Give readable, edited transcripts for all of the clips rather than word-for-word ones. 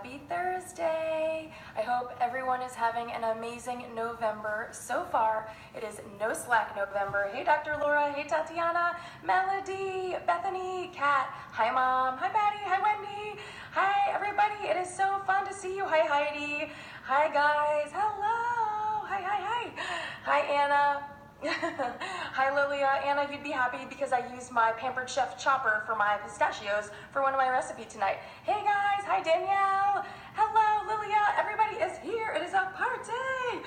Happy Thursday! I hope everyone is having an amazing November so far. It is no slack November. Hey Dr. Laura, hey Tatiana, Melody, Bethany, Kat, hi Mom, hi Patty, hi Wendy, hi everybody. It is so fun to see you. Hi Heidi, hi guys, hello, hi Anna. Hi Lilia. Anna, you'd be happy because I used my Pampered Chef chopper for my pistachios for one of my recipes tonight. Hey guys, hi Danielle. Hello Lilia, everybody is here. It is a party.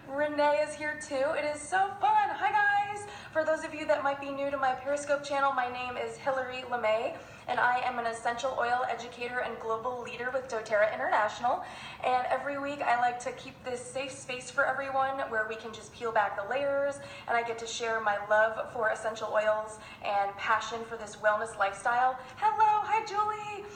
Renee is here too. It is so fun. Hi guys. For those of you that might be new to my Periscope channel, my name is Hillary LeMay, and I am an essential oil educator and global leader with doTERRA International. And every week I like to keep this safe space for everyone where we can just peel back the layers, and I get to share my love for essential oils and passion for this wellness lifestyle. Hello, hi Julie.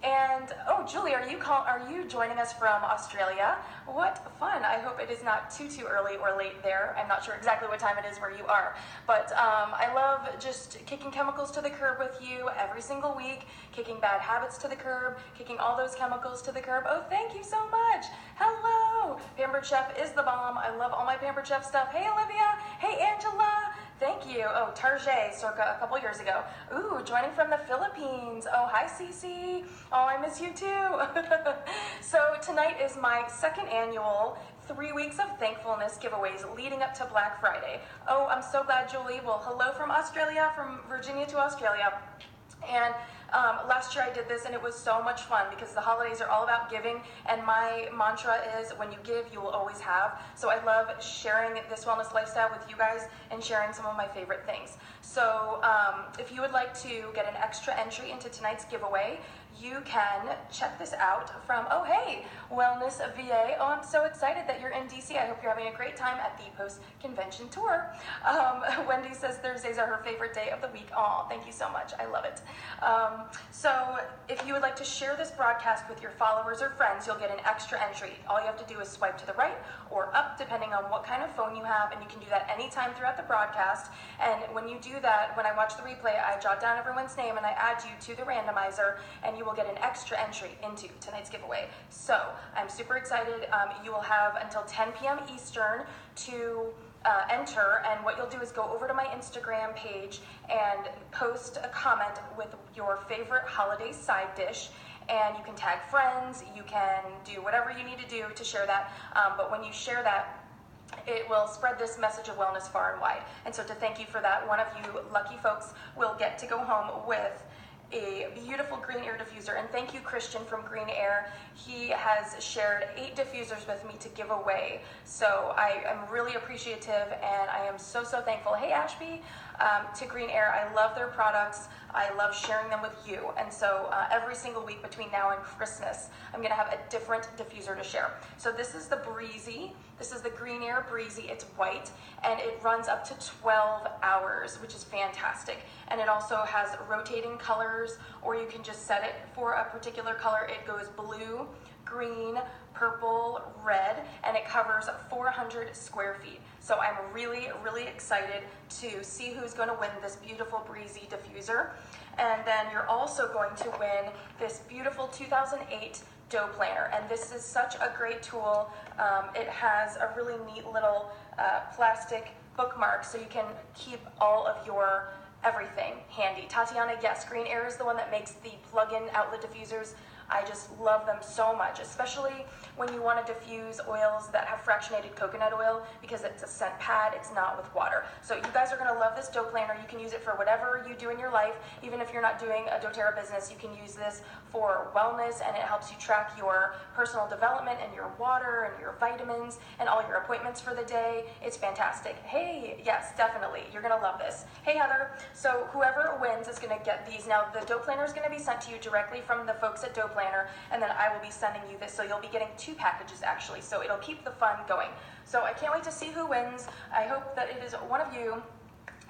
And oh, Julie, are you joining us from Australia? What fun! I hope it is not too early or late there. I'm not sure exactly what time it is where you are, but I love just kicking chemicals to the curb with you every single week, kicking bad habits to the curb, kicking all those chemicals to the curb. Oh, thank you so much. Hello, Pampered Chef is the bomb. I love all my Pampered Chef stuff. Hey, Olivia. Hey, Angela. Thank you. Oh, Tarjay, circa a couple years ago. Ooh, joining from the Philippines. Oh, hi, Cece. Oh, I miss you too. So tonight is my second annual 3 weeks of thankfulness giveaways leading up to Black Friday. Oh, I'm so glad, Julie. Well, hello from Australia, from Virginia to Australia. And last year I did this and it was so much fun because the holidays are all about giving, and my mantra is when you give, you will always have. So I love sharing this wellness lifestyle with you guys and sharing some of my favorite things. So if you would like to get an extra entry into tonight's giveaway, you can check this out from, oh hey, Wellness VA. Oh, I'm so excited that you're in DC. I hope you're having a great time at the post-convention tour. Wendy says Thursdays are her favorite day of the week. Oh, thank you so much. I love it. So if you would like to share this broadcast with your followers or friends, you'll get an extra entry. All you have to do is swipe to the right or up, depending on what kind of phone you have, and you can do that anytime throughout the broadcast. And when you do that, when I watch the replay, I jot down everyone's name and I add you to the randomizer, and you will get an extra entry into tonight's giveaway. So I'm super excited. You will have until 10 p.m. Eastern to enter, and what you'll do is go over to my Instagram page and post a comment with your favorite holiday side dish, and you can tag friends, you can do whatever you need to do to share that, but when you share that, it will spread this message of wellness far and wide. And so to thank you for that, one of you lucky folks will get to go home with a beautiful green air diffuser. And thank you, Christian from Green Air. He has shared 8 diffusers with me to give away. So I am really appreciative, and I am so thankful. Hey, Ashby, to Green Air. I love their products. I love sharing them with you. And so every single week between now and Christmas, I'm going to have a different diffuser to share. So this is the Breezy. This is the Green Air Breezy. It's white, and it runs up to 12 hours, which is fantastic. And it also has rotating colors, or you can just set it for a particular color. It goes blue, green, purple, red, and it covers 400 square feet. So I'm really excited to see who's going to win this beautiful Breezy diffuser. And then you're also going to win this beautiful 2008 dough planner, and this is such a great tool. It has a really neat little plastic bookmark, so you can keep all of your everything handy. Tatiana, yes, Green Air is the one that makes the plug-in outlet diffusers. I just love them so much, especially when you want to diffuse oils that have fractionated coconut oil, because it's a scent pad, it's not with water. So you guys are going to love this dough planner. You can use it for whatever you do in your life. Even if you're not doing a doTERRA business, you can use this for wellness, and it helps you track your personal development and your water and your vitamins and all your appointments for the day. It's fantastic. Hey, yes, definitely. You're going to love this. Hey, Heather. So whoever wins is going to get these. Now, the dough planner is going to be sent to you directly from the folks at Dough Planner, and then I will be sending you this, so you'll be getting 2 packages actually, so it'll keep the fun going. So I can't wait to see who wins. I hope that it is one of you.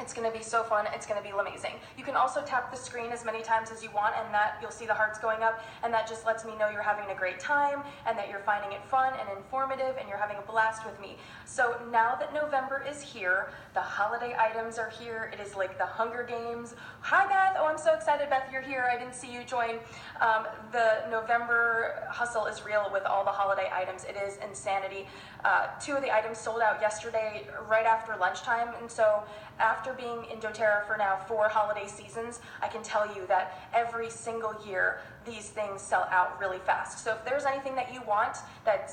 It's going to be so fun. It's going to be amazing. You can also tap the screen as many times as you want, and that you'll see the hearts going up, and that just lets me know you're having a great time and that you're finding it fun and informative and you're having a blast with me. So now that November is here, the holiday items are here. It is like the Hunger Games. Hi, Beth. Oh, I'm so excited, Beth, you're here. I didn't see you join. The November hustle is real with all the holiday items. It is insanity. 2 of the items sold out yesterday right after lunchtime, and so after being in doTERRA for now 4 holiday seasons, I can tell you that every single year these things sell out really fast. So if there's anything that you want that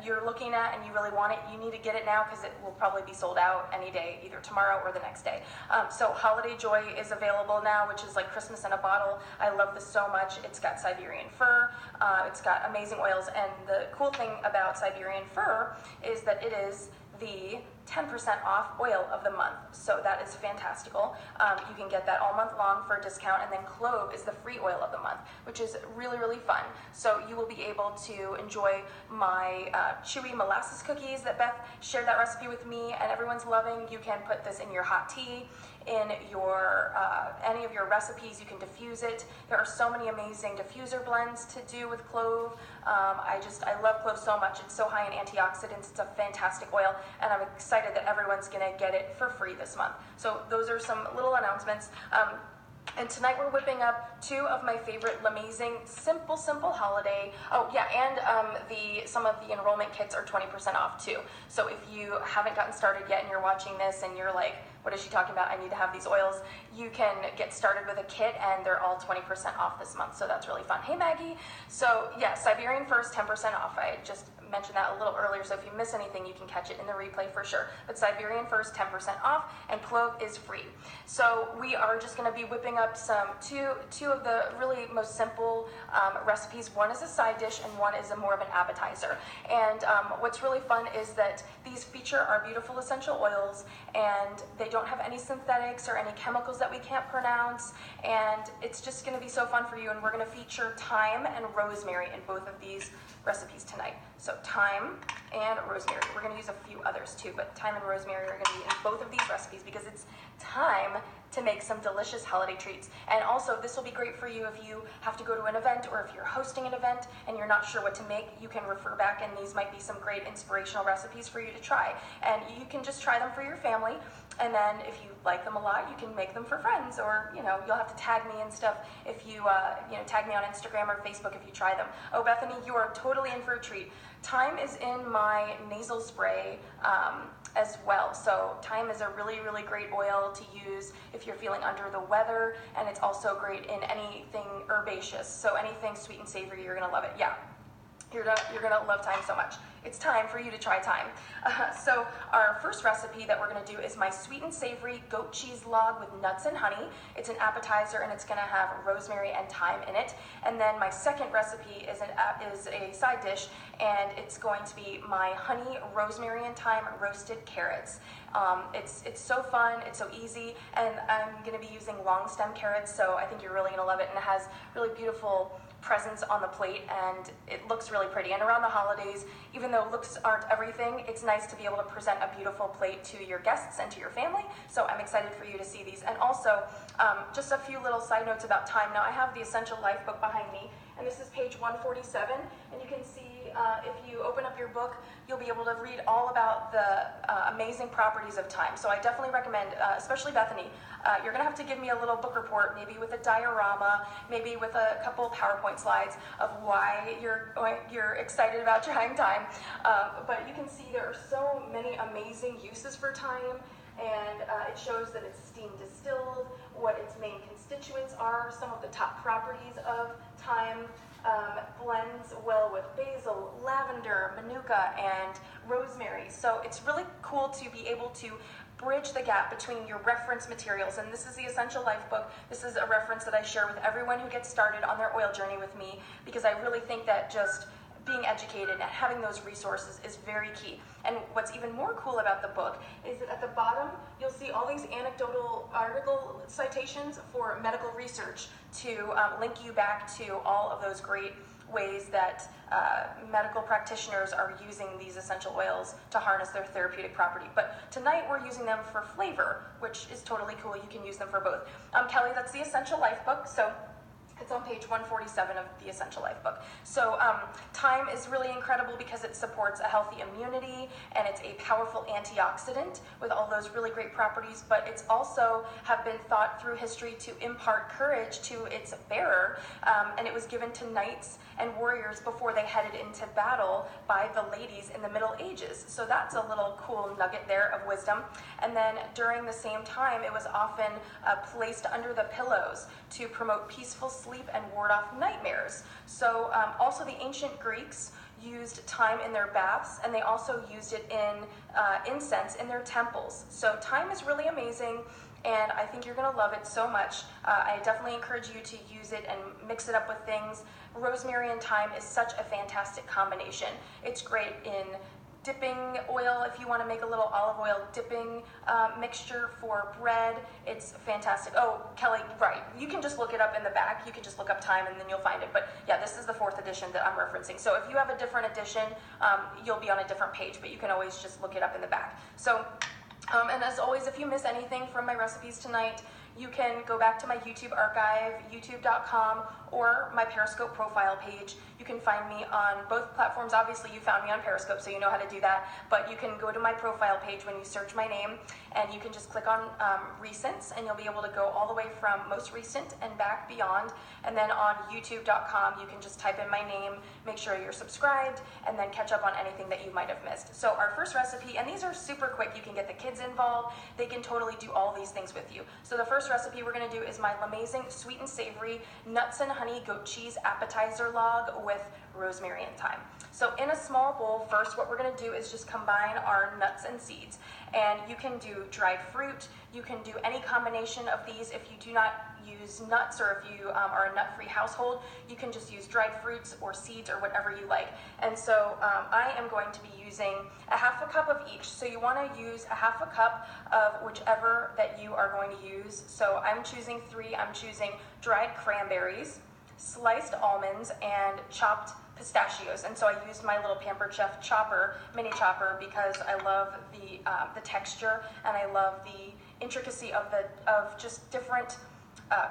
you're looking at and you really want it, you need to get it now because it will probably be sold out any day, either tomorrow or the next day. So Holiday Joy is available now, which is like Christmas in a bottle. I love this so much. It's got Siberian fir, it's got amazing oils, and the cool thing about Siberian fir is that it is the 10% off oil of the month, so that is fantastical. You can get that all month long for a discount, and then clove is the free oil of the month, which is really, really fun. So you will be able to enjoy my chewy molasses cookies that Beth shared that recipe with me, and everyone's loving. You can put this in your hot tea, in your any of your recipes. You can diffuse it. There are so many amazing diffuser blends to do with clove. I love clove so much. It's so high in antioxidants. It's a fantastic oil, and I'm excited that everyone's gonna get it for free this month. So those are some little announcements. And tonight we're whipping up 2 of my favorite amazing simple holiday. Oh yeah, and some of the enrollment kits are 20% off too. So if you haven't gotten started yet and you're watching this and you're like, what is she talking about? I need to have these oils. You can get started with a kit, and they're all 20% off this month. So that's really fun. Hey Maggie. So yeah, Siberian fir is 10% off. I just mentioned that a little earlier, so if you miss anything, you can catch it in the replay for sure. But Siberian fir is 10% off, and clove is free. So we are just going to be whipping up some two of the really most simple recipes. One is a side dish, and one is more of an appetizer. And what's really fun is that these feature our beautiful essential oils, and they don't have any synthetics or any chemicals that we can't pronounce, and it's just going to be so fun for you. And we're going to feature thyme and rosemary in both of these recipes tonight. So thyme and rosemary. We're going to use a few others too, but thyme and rosemary are going to be in both of these recipes because it's time to make some delicious holiday treats. And also, this will be great for you if you have to go to an event, or if you're hosting an event and you're not sure what to make. You can refer back, and these might be some great inspirational recipes for you to try. And you can just try them for your family, and then if you like them a lot, you can make them for friends, or you'll have to tag me and stuff if you tag me on Instagram or Facebook if you try them. Oh, Bethany, you are totally in for a treat. Thyme is in my nasal spray as well. So thyme is a really, really great oil to use if you're feeling under the weather, and it's also great in anything herbaceous. So anything sweet and savory, you're gonna love it. Yeah, you're gonna love thyme so much. It's time for you to try thyme. So our first recipe that we're gonna do is my sweet and savory goat cheese log with nuts and honey. It's an appetizer, and it's gonna have rosemary and thyme in it. And then my second recipe is a side dish, and it's going to be my honey, rosemary, and thyme roasted carrots. It's so fun, it's so easy, and I'm gonna be using long stem carrots, so I think you're really gonna love it, and it has really beautiful presence on the plate, and it looks really pretty. And around the holidays, even though looks aren't everything, it's nice to be able to present a beautiful plate to your guests and to your family. So I'm excited for you to see these. And also, just a few little side notes about thyme. Now I have the Essential Life book behind me, and this is page 147, and you can see if you open up your book, you'll be able to read all about the amazing properties of thyme. So I definitely recommend, especially Bethany, you're gonna have to give me a little book report, maybe with a diorama, maybe with a couple PowerPoint slides of why you're excited about trying thyme. But you can see there are so many amazing uses for thyme, and it shows that it's steam distilled, what its main constituents are, some of the top properties of thyme. Blends well with basil, lavender, manuka, and rosemary. So it's really cool to be able to bridge the gap between your reference materials. And this is the Essential Life book. This is a reference that I share with everyone who gets started on their oil journey with me, because I really think that just being educated and having those resources is very key. And what's even more cool about the book is that at the bottom, you'll see all these anecdotal article citations for medical research to link you back to all of those great ways that medical practitioners are using these essential oils to harness their therapeutic property. But tonight we're using them for flavor, which is totally cool. You can use them for both. Kelly, that's the Essential Life book. So it's on page 147 of the Essential Life book. So thyme is really incredible because it supports a healthy immunity, and it's a powerful antioxidant with all those really great properties, but it's also have been thought through history to impart courage to its bearer, and it was given to knights and warriors before they headed into battle by the ladies in the Middle Ages. So that's a little cool nugget there of wisdom. And then during the same time, it was often placed under the pillows to promote peaceful sleep and ward off nightmares. So also the ancient Greeks used thyme in their baths, and they also used it in incense in their temples. So thyme is really amazing, and I think you're gonna love it so much. I definitely encourage you to use it and mix it up with things. Rosemary and thyme is such a fantastic combination. It's great in dipping oil if you want to make a little olive oil dipping mixture for bread. It's fantastic. Oh, Kelly, right. You can just look it up in the back. You can just look up thyme and then you'll find it. But yeah, this is the 4th edition that I'm referencing. So if you have a different edition, you'll be on a different page, but you can always just look it up in the back. So, and as always, if you miss anything from my recipes tonight, you can go back to my YouTube archive, youtube.com, or my Periscope profile page. You can find me on both platforms. Obviously, you found me on Periscope, so you know how to do that. But you can go to my profile page when you search my name, and you can just click on recents, and you'll be able to go all the way from most recent and back beyond. And then on youtube.com, you can just type in my name, make sure you're subscribed, and then catch up on anything that you might have missed. So our first recipe, and these are super quick. You can get the kids involved. They can totally do all these things with you. So the first recipe we're going to do is my amazing sweet and savory nuts and honey goat cheese appetizer log with rosemary and thyme. So in a small bowl, first what we're going to do is just combine our nuts and seeds. And you can do dried fruit, you can do any combination of these. If you do not use nuts, or if you are a nut-free household, you can just use dried fruits or seeds or whatever you like. And so I am going to be using a half a cup of each. So you want to use a half a cup of whichever that you are going to use. So I'm choosing 3. I'm choosing dried cranberries, sliced almonds, and chopped pistachios. And so I used my little Pampered Chef chopper, mini chopper, because I love the texture, and I love the intricacy of just different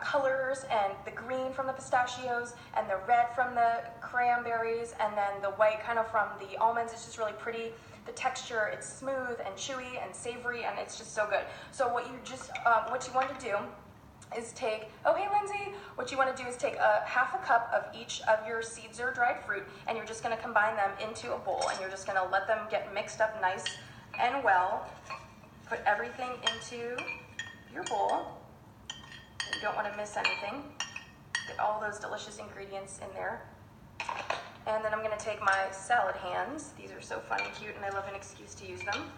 colors, and the green from the pistachios and the red from the cranberries, and then the white kind of from the almonds. It's just really pretty. The texture, it's smooth and chewy and savory, and it's just so good. So what you want to do is take, oh hey Lindsay, what you want to do is take a half a cup of each of your seeds or dried fruit, and you're just going to combine them into a bowl, and you're just going to let them get mixed up nice and well. Put everything into your bowl. You don't want to miss anything. Get all those delicious ingredients in there. And then I'm going to take my salad hands. These are so fun and cute, and I love an excuse to use them.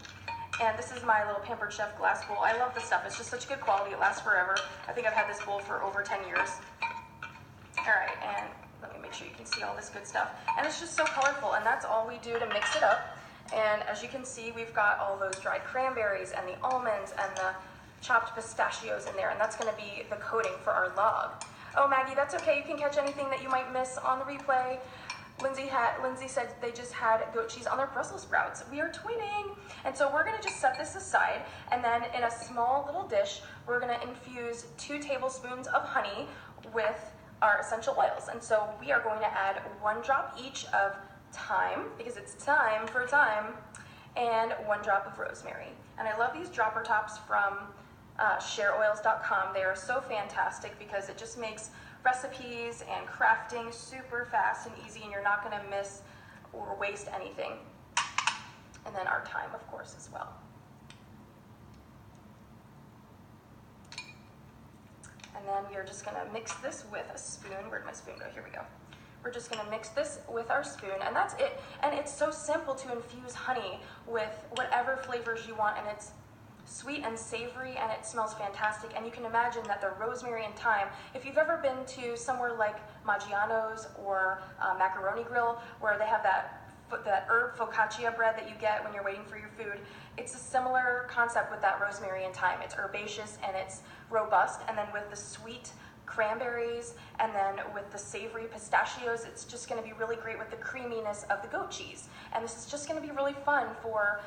And this is my little Pampered Chef glass bowl. I love this stuff. It's just such good quality. It lasts forever. I think I've had this bowl for over 10 years. All right, and let me make sure you can see all this good stuff. And it's just so colorful, and that's all we do to mix it up. And as you can see, we've got all those dried cranberries and the almonds and the chopped pistachios in there, and that's going to be the coating for our log. Oh, Maggie, that's okay. You can catch anything that you might miss on the replay. Lindsay said they just had goat cheese on their Brussels sprouts. We are twinning. And so we're going to just set this aside, and then in a small little dish, we're going to infuse 2 tablespoons of honey with our essential oils. And so we are going to add 1 drop each of thyme, because it's time for thyme, and 1 drop of rosemary. And I love these dropper tops from shareoils.com. They are so fantastic because it just makes recipes and crafting super fast and easy, and you're not going to miss or waste anything. And then our thyme, of course, as well. And then we are just going to mix this with a spoon. Where'd my spoon go? Here we go. We're just going to mix this with our spoon, and that's it. And it's so simple to infuse honey with whatever flavors you want, and it's sweet and savory, and it smells fantastic. And you can imagine that the rosemary and thyme, if you've ever been to somewhere like Maggiano's or Macaroni Grill, where they have that herb focaccia bread that you get when you're waiting for your food, it's a similar concept with that rosemary and thyme. It's herbaceous and it's robust, and then with the sweet cranberries and then with the savory pistachios, it's just going to be really great with the creaminess of the goat cheese. And this is just going to be really fun for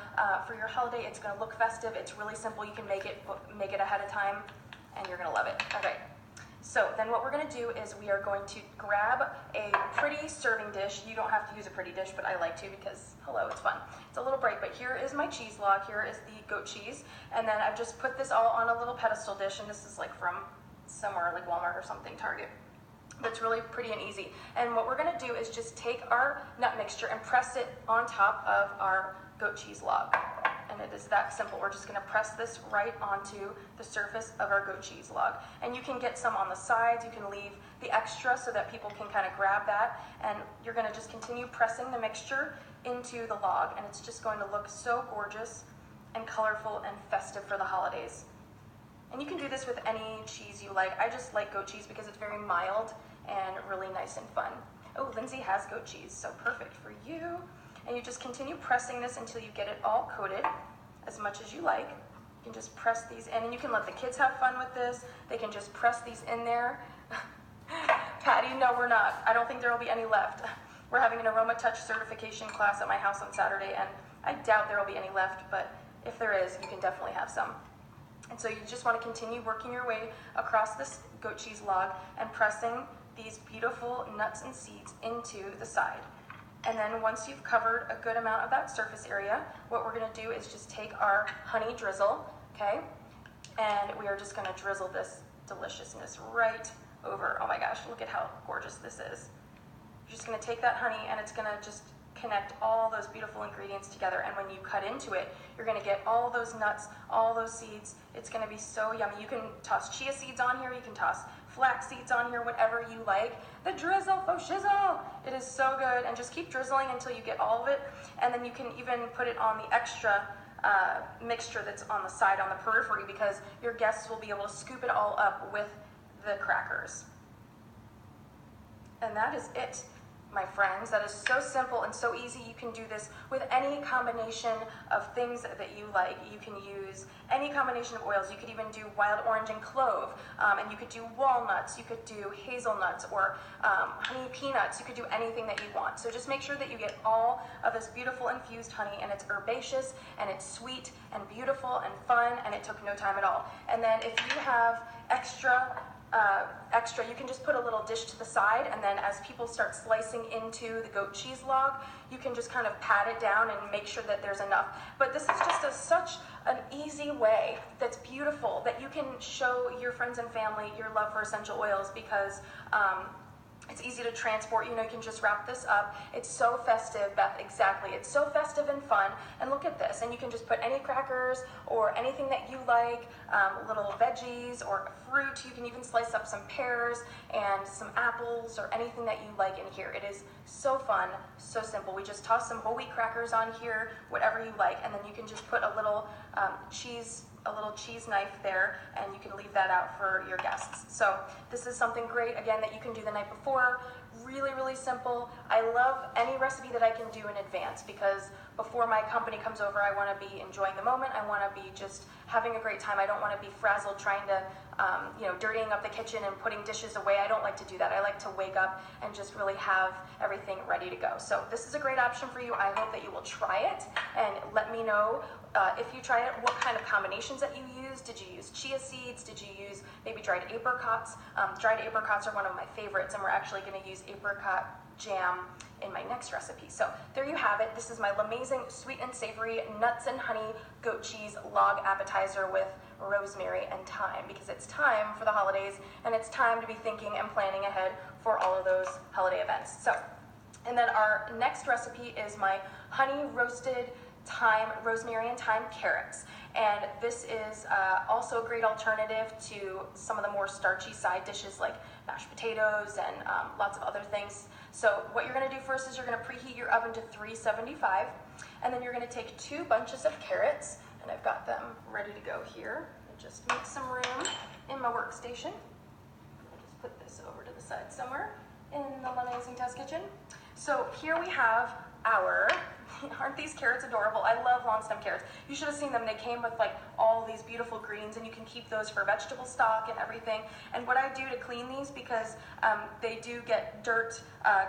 your holiday. It's going to look festive. It's really simple. You can make it ahead of time, and you're going to love it. Okay. So then what we're going to do is we are going to grab a pretty serving dish. You don't have to use a pretty dish, but I like to because, hello, it's fun. It's a little bright, but here is my cheese log. Here is the goat cheese. And then I've just put this all on a little pedestal dish, and this is like from somewhere like Walmart or something, Target. That's really pretty and easy. And what we're going to do is just take our nut mixture and press it on top of our goat cheese log. And it is that simple. We're just going to press this right onto the surface of our goat cheese log. And you can get some on the sides. You can leave the extra so that people can kind of grab that. And you're going to just continue pressing the mixture into the log. And it's just going to look so gorgeous and colorful and festive for the holidays. And you can do this with any cheese you like. I just like goat cheese because it's very mild and really nice and fun. Oh, Lindsay has goat cheese, so perfect for you. And you just continue pressing this until you get it all coated as much as you like. You can just press these in, and you can let the kids have fun with this. They can just press these in there. Patty, no, we're not. I don't think there will be any left. We're having an Aroma Touch certification class at my house on Saturday, and I doubt there will be any left, but if there is, you can definitely have some. And so you just want to continue working your way across this goat cheese log and pressing these beautiful nuts and seeds into the side. And then once you've covered a good amount of that surface area, what we're going to do is just take our honey drizzle, okay? And we are just going to drizzle this deliciousness right over. Oh my gosh, look at how gorgeous this is. You're just going to take that honey, and it's going to just connect all those beautiful ingredients together. And when you cut into it, you're going to get all those nuts, all those seeds. It's going to be so yummy. You can toss chia seeds on here. You can toss flax seeds on here, whatever you like. The drizzle, faux shizzle. It is so good. And just keep drizzling until you get all of it. And then you can even put it on the extra mixture that's on the side, on the periphery, because your guests will be able to scoop it all up with the crackers. And that is it, my friends. That is so simple and so easy. You can do this with any combination of things that you like. You can use any combination of oils. You could even do wild orange and clove, and you could do walnuts, you could do hazelnuts or honey peanuts. You could do anything that you want. So just make sure that you get all of this beautiful infused honey, and it's herbaceous and it's sweet and beautiful and fun, and it took no time at all. And then if you have extra, you can just put a little dish to the side, and then as people start slicing into the goat cheese log, you can just kind of pat it down and make sure that there's enough. But this is just such an easy way that's beautiful that you can show your friends and family your love for essential oils, because it's easy to transport. You know, you can just wrap this up. It's so festive, Beth, exactly. It's so festive and fun. And look at this. And you can just put any crackers or anything that you like, little veggies or fruit. You can even slice up some pears and some apples or anything that you like in here. It is so fun, so simple. We just toss some whole wheat crackers on here, whatever you like, and then you can just put a little cheese knife there, and you can leave that out for your guests. So this is something great, again, that you can do the night before. Really, really simple. I love any recipe that I can do in advance, because before my company comes over, I want to be enjoying the moment. I want to be just having a great time. I don't want to be frazzled trying to, dirtying up the kitchen and putting dishes away. I don't like to do that. I like to wake up and just really have everything ready to go. So this is a great option for you. I hope that you will try it, and let me know if you try it, what kind of combinations that you use. Did you use chia seeds? Did you use maybe dried apricots? Dried apricots are one of my favorites, and we're actually going to use apricot jam in my next recipe. So there you have it. This is my amazing sweet and savory nuts and honey goat cheese log appetizer with rosemary and thyme, because it's time for the holidays, and it's time to be thinking and planning ahead for all of those holiday events. So, and then our next recipe is my honey roasted thyme, rosemary and thyme carrots. And this is also a great alternative to some of the more starchy side dishes like mashed potatoes and lots of other things. So what you're going to do first is you're going to preheat your oven to 375, and then you're going to take 2 bunches of carrots, And I've got them ready to go here. I just make some room in my workstation. I'll just put this over to the side somewhere in the Amazing Test Kitchen. So here we have our, aren't these carrots adorable? I love long stem carrots. You should have seen them. They came with like all these beautiful greens, and you can keep those for vegetable stock and everything. And what I do to clean these, because they do get dirt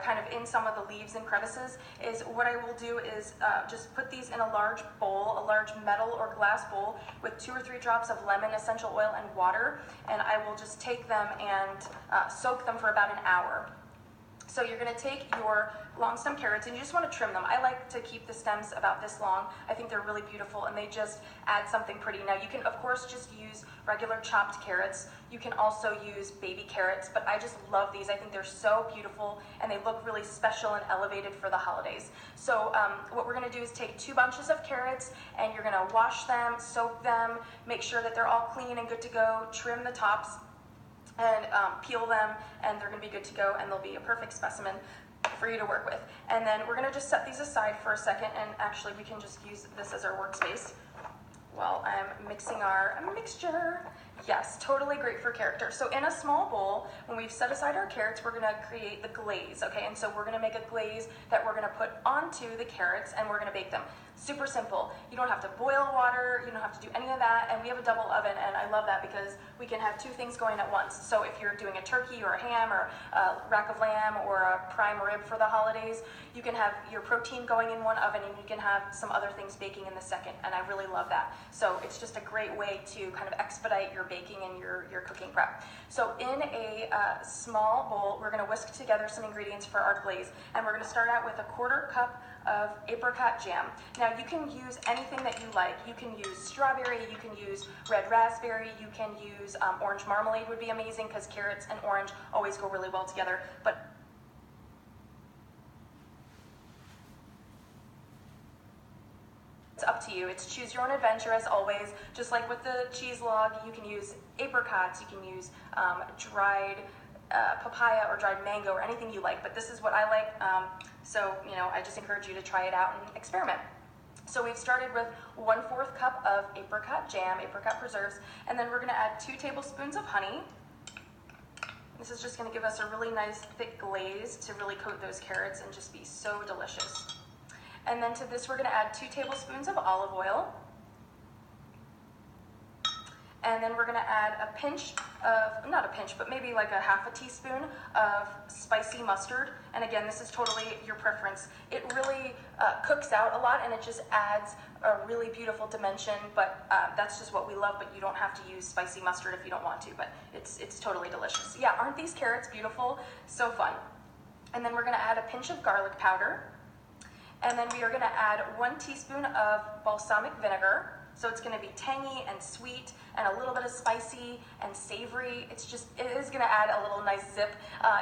kind of in some of the leaves and crevices, is what I will do is just put these in a large bowl, a large metal or glass bowl with 2 or 3 drops of lemon essential oil and water, and I will just take them and soak them for about an hour. So you're going to take your long stem carrots and you just want to trim them. I like to keep the stems about this long. I think they're really beautiful and they just add something pretty. Now you can of course just use regular chopped carrots. You can also use baby carrots, but I just love these. I think they're so beautiful and they look really special and elevated for the holidays. So what we're going to do is take 2 bunches of carrots and you're going to wash them, soak them, make sure that they're all clean and good to go, trim the tops, and peel them, and they're going to be good to go, and they'll be a perfect specimen for you to work with. And then we're going to just set these aside for a second, and actually we can just use this as our workspace while I'm mixing our mixture. Yes, totally great for character. So in a small bowl, when we've set aside our carrots, we're going to create the glaze, okay? And so we're going to make a glaze that we're going to put onto the carrots, and we're going to bake them. Super simple. You don't have to boil water, you don't have to do any of that, and we have a double oven, and I love that because we can have 2 things going at once. So if you're doing a turkey or a ham or a rack of lamb or a prime rib for the holidays, you can have your protein going in one oven and you can have some other things baking in the second, and I really love that. So it's just a great way to kind of expedite your baking and your cooking prep. So in a small bowl, we're going to whisk together some ingredients for our glaze, and we're going to start out with a 1/4 cup of apricot jam. Now you can use anything that you like. You can use strawberry, you can use red raspberry, you can use orange marmalade would be amazing because carrots and orange always go really well together. But it's up to you. It's choose your own adventure as always. Just like with the cheese log, you can use apricots, you can use dried papaya or dried mango or anything you like, but this is what I like, so you know, I just encourage you to try it out and experiment. So we've started with 1/4 cup of apricot jam, apricot preserves, and then we're going to add 2 tablespoons of honey. This is just going to give us a really nice thick glaze to really coat those carrots and just be so delicious. And then to this we're going to add 2 tablespoons of olive oil. And then we're going to add a pinch of, not a pinch, but maybe like a 1/2 teaspoon of spicy mustard. And again, this is totally your preference. It really cooks out a lot and it just adds a really beautiful dimension, but that's just what we love, but you don't have to use spicy mustard if you don't want to, but it's totally delicious. Yeah, aren't these carrots beautiful? So fun. And then we're going to add a pinch of garlic powder. And then we are going to add 1 teaspoon of balsamic vinegar. So it's going to be tangy and sweet and a little bit of spicy and savory. It is going to add a little nice zip.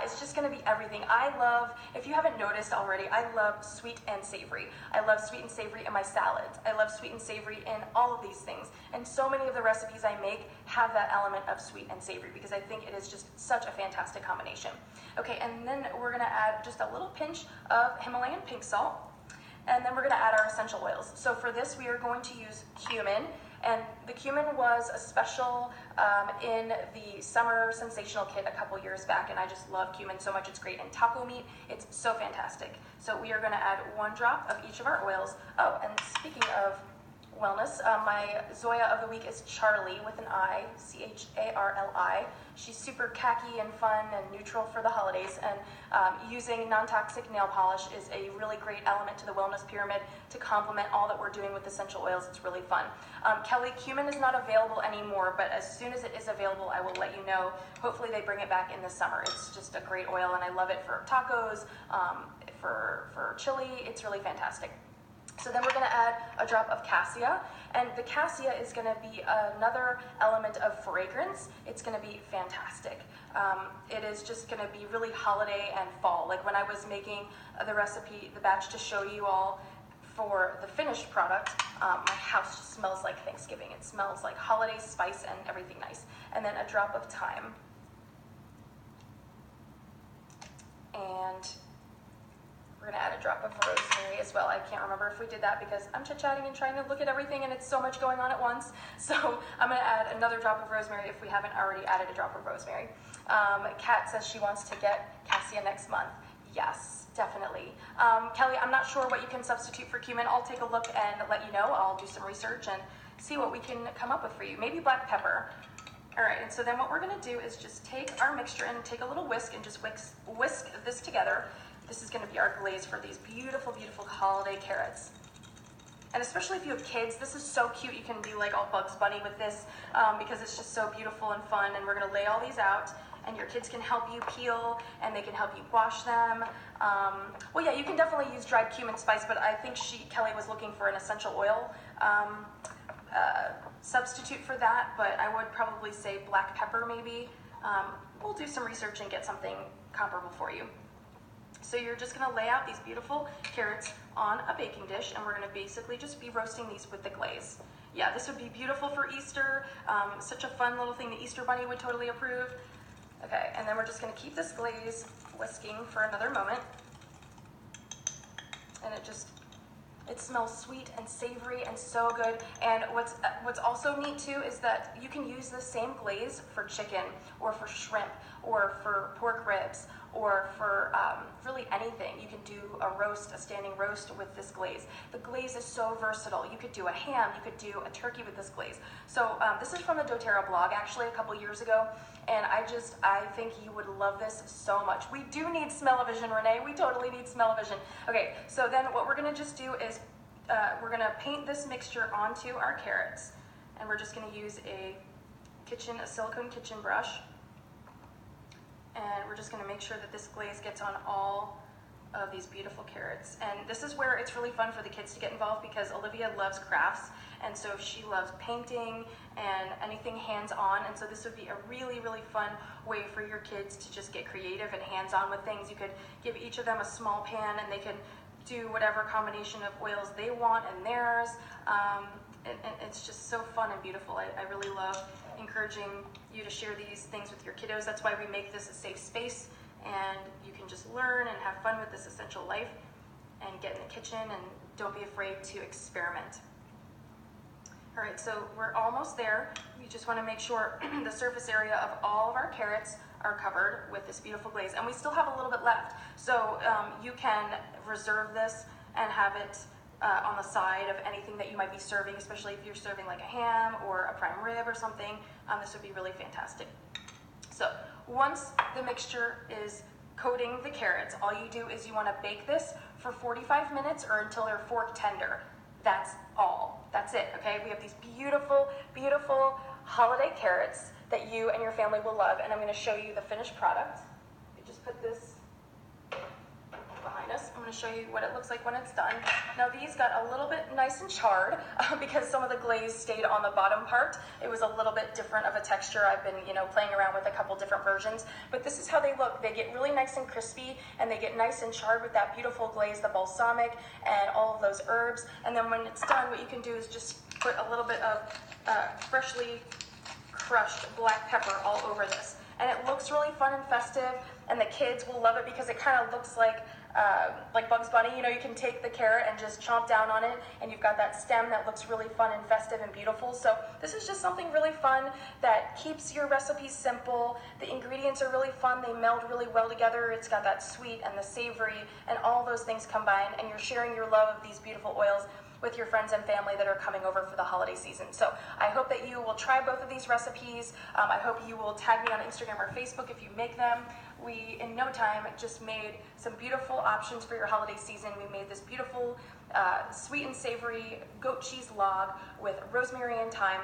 It's just going to be everything. I love, if you haven't noticed already, I love sweet and savory. I love sweet and savory in my salads. I love sweet and savory in all of these things. And so many of the recipes I make have that element of sweet and savory because I think it is just such a fantastic combination. Okay, and then we're going to add just a little pinch of Himalayan pink salt. And then we're going to add our essential oils. So for this, we are going to use cumin. And the cumin was a special in the Summer Sensational Kit a couple years back. And I just love cumin so much. It's great in taco meat. It's so fantastic. So we are going to add 1 drop of each of our oils. Oh, and speaking of wellness, my Zoya of the week is Charlie with an I, Charli. She's super khaki and fun and neutral for the holidays, and using non-toxic nail polish is a really great element to the wellness pyramid to complement all that we're doing with essential oils. It's really fun. Kelly, cumin is not available anymore, but as soon as it is available, I will let you know. Hopefully they bring it back in the summer. It's just a great oil, and I love it for tacos, for chili. It's really fantastic. So then we're going to add a drop of cassia, and the cassia is going to be another element of fragrance. It's going to be fantastic. It is just going to be really holiday and fall. Like when I was making the recipe, the batch to show you all for the finished product, my house just smells like Thanksgiving. It smells like holiday spice and everything nice. And then a drop of thyme. We're gonna add a drop of rosemary as well. I can't remember if we did that because I'm chit-chatting and trying to look at everything and it's so much going on at once. So I'm gonna add another drop of rosemary if we haven't already added a drop of rosemary. Kat says she wants to get cassia next month. Yes, definitely. Kelly, I'm not sure what you can substitute for cumin. I'll take a look and let you know. I'll do some research and see what we can come up with for you. Maybe black pepper. All right, and so then what we're gonna do is just take our mixture and take a little whisk and just whisk this together. This is gonna be our glaze for these beautiful, beautiful holiday carrots. And especially if you have kids, this is so cute. You can be like all Bugs Bunny with this because it's just so beautiful and fun. And we're gonna lay all these out and your kids can help you peel and they can help you wash them. Well, yeah, you can definitely use dried cumin spice, but I think Kelly was looking for an essential oil substitute for that, but I would probably say black pepper maybe. We'll do some research and get something comparable for you. So you're just gonna lay out these beautiful carrots on a baking dish and we're gonna basically just be roasting these with the glaze. Yeah, this would be beautiful for Easter. Such a fun little thing the Easter Bunny would totally approve. Okay, and then we're just gonna keep this glaze whisking for another moment. And it smells sweet and savory and so good. And what's also neat too is that you can use the same glaze for chicken or for shrimp or for pork ribs or for really anything. You can do a standing roast with this glaze. The glaze is so versatile. You could do a ham, you could do a turkey with this glaze. So this is from the doTERRA blog actually a couple years ago, and I think you would love this so much. We do need smell-o-vision, Renee. We totally need smell-o-vision. Okay, so then what we're gonna just do is we're gonna paint this mixture onto our carrots, and we're just gonna use a silicone kitchen brush. And we're just gonna make sure that this glaze gets on all of these beautiful carrots. And this is where it's really fun for the kids to get involved because Olivia loves crafts, and so she loves painting and anything hands-on, and so this would be a really, really fun way for your kids to just get creative and hands-on with things. You could give each of them a small pan and they can do whatever combination of oils they want in theirs. And it's just so fun and beautiful. I really love encouraging you to share these things with your kiddos. That's why we make this a safe space, and you can just learn and have fun with this essential life and get in the kitchen and don't be afraid to experiment. All right, so we're almost there. We just want to make sure the surface area of all of our carrots are covered with this beautiful glaze, and we still have a little bit left. So you can reserve this and have it on the side of anything that you might be serving, especially if you're serving like a ham or a prime rib or something. This would be really fantastic. So once the mixture is coating the carrots, all you do is you want to bake this for 45 minutes or until they're fork tender. That's all. That's it, okay? We have these beautiful, beautiful holiday carrots that you and your family will love, and I'm going to show you the finished product. You just put this behind us. I'm going to show you what it looks like when it's done. Now these got a little bit nice and charred because some of the glaze stayed on the bottom part. It was a little bit different of a texture. I've been, playing around with a couple different versions, but this is how they look. They get really nice and crispy, and they get nice and charred with that beautiful glaze, the balsamic, and all of those herbs. And then when it's done, what you can do is just put a little bit of freshly crushed black pepper all over this. And it looks really fun and festive, and the kids will love it because it kind of looks like Bugs Bunny. You can take the carrot and just chomp down on it, and you've got that stem that looks really fun and festive and beautiful. So this is just something really fun that keeps your recipes simple. The ingredients are really fun. They meld really well together. It's got that sweet and the savory and all those things combined, and you're sharing your love of these beautiful oils with your friends and family that are coming over for the holiday season. So I hope that you will try both of these recipes. I hope you will tag me on Instagram or Facebook if you make them. We, in no time, just made some beautiful options for your holiday season. We made this beautiful, sweet and savory goat cheese log with rosemary and thyme,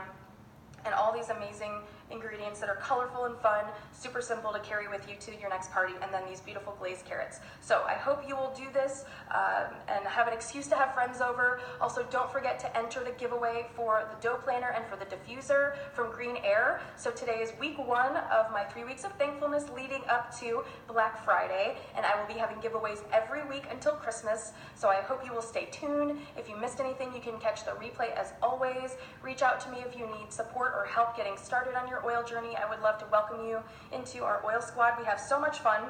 and all these amazing ingredients that are colorful and fun, super simple to carry with you to your next party, and then these beautiful glazed carrots. So I hope you will do this and have an excuse to have friends over. Also, don't forget to enter the giveaway for the dough planner and for the diffuser from Green Air. So today is week 1 of my 3 weeks of thankfulness leading up to Black Friday, and I will be having giveaways every week until Christmas. So I hope you will stay tuned. If you missed anything, you can catch the replay as always. Reach out to me if you need support or help getting started on your oil journey. I would love to welcome you into our oil squad. We have so much fun.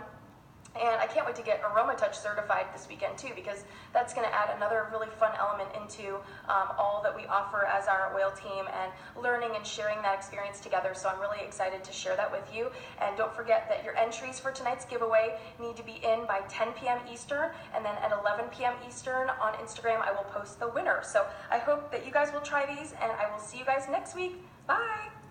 And I can't wait to get Aroma Touch certified this weekend too, because that's going to add another really fun element into all that we offer as our oil team and learning and sharing that experience together. So I'm really excited to share that with you. And don't forget that your entries for tonight's giveaway need to be in by 10 p.m. Eastern, and then at 11 p.m. Eastern on Instagram, I will post the winner. So I hope that you guys will try these, and I will see you guys next week. Bye!